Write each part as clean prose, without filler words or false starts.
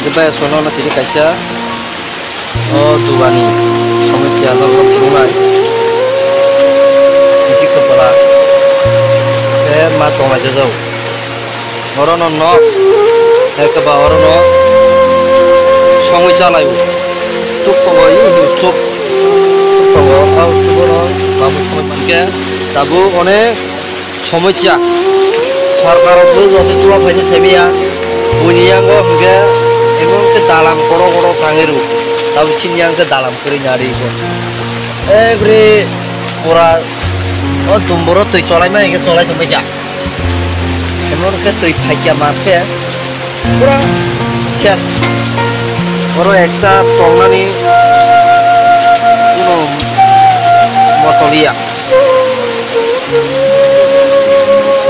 Geba sono na tiri kaisa dugani समस्या लुनाय isi kepala ke matong aja jauh orang no ke bawah orang no समस्या layu stuk pengoi stuk pengoi kau stuk babu समस्या tabu onek समस्या सरकार itu jadi tua banyak sebiya punya go hingga emang ke dalam koro-koro tangiru tahu sini yang ke dalam kering nyari itu every pura tumbro tuh solai mah yang solai cuma jak emang ke tuh pakai mata pura sias orang ekta tongna nih itu motolia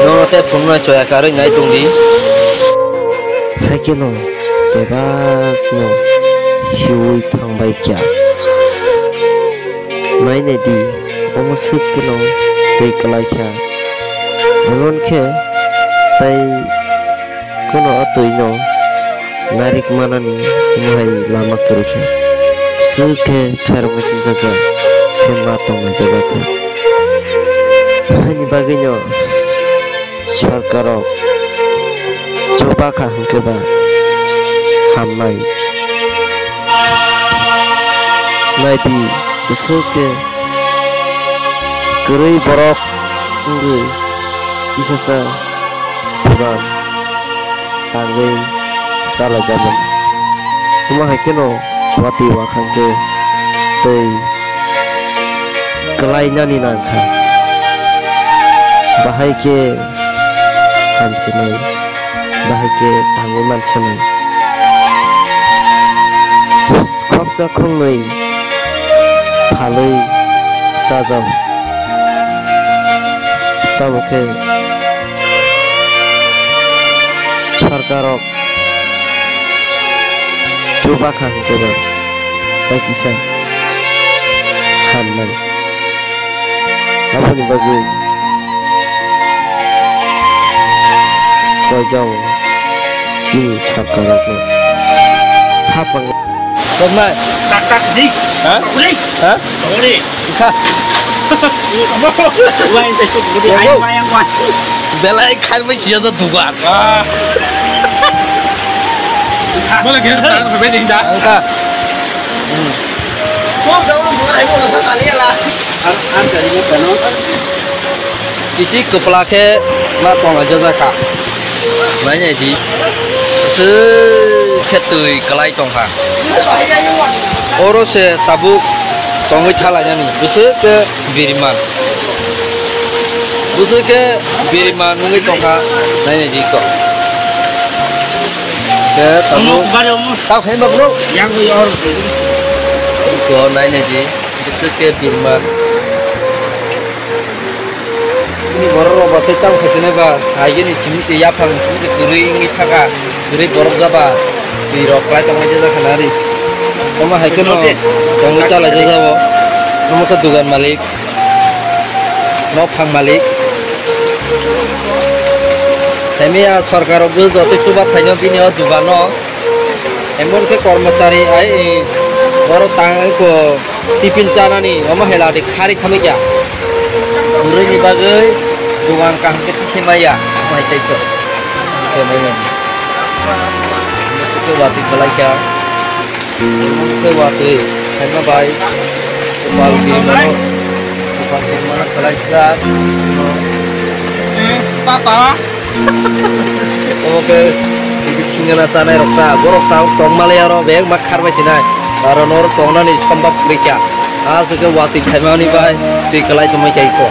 no te punna coya kare ngai tungdi haike no bebak no siui thangbai kya naine di omusuk kino tei kalai kya emon khe tai kono atoi no narik manani mohai lama kari kya sukhe tharmasin jaja khe matong jaja kha hani bagino सरकारok coba kah hangkeba hamnai naidi besuke kerui borok unggu kisasa puran tanggai salah zaman rumah hakino wati wakangke tei kelainan ni nangka bahai ke Kancinai, bahike panggil mancinai. Koksa kongnai, thalai, sajam. Tamuke, sarkarok, coba kah kita, bagi saya, hanai. Apa ni bagi? Kau jini sarkarok no, apa? Kemana? Tak dik, boleh? Boleh. Lain saya suka boleh. Ayam ayam kuat. Belai kan masih ada tugas. Boleh kita taruh berbeda tidak? Enggak. Kau dah mulai mulai sekali lah. Ada ini kan? Isi kepala ke matong aja zakah. Nanya di seketui kelai tongkang. Orang se tabu tongkai calanya ni, busuk ke biriman, busuk ke biriman nungai tongkang. Nanya di kok. Ke tabu. Tahu kan baru? Yang orang. Kau nanya di busuk ke biriman. Ini baru obat hitam kesini bah, aja nih sini ya pang, sini kering ini cakap, kering borok apa, di roklai tengah aja dah kenari. Kamu hiking no, kamu salah aja sabo, kamu kedugaan malik, no pang malik. Kami ya sarkar obus dote coba banyak pini oh dugaan no, emon ke kormosari ay baru tangan ko tipin cana nih, kamu heladi kari kami ya. Guru ni bagai duang kah kita semaya, macam itu. Semaya. Masuk ke wati belakang, ke wati, sama baik. Kepala gimana? Kepala gimana belakang? Papa. Oke, di sini nasa naik rokta, borok tahu tong Malaya ro, beg makar macam ni. Karena orang tong nani sambap kerja. Asal ke wati semaya ni baik, di kelai cuma kayak itu.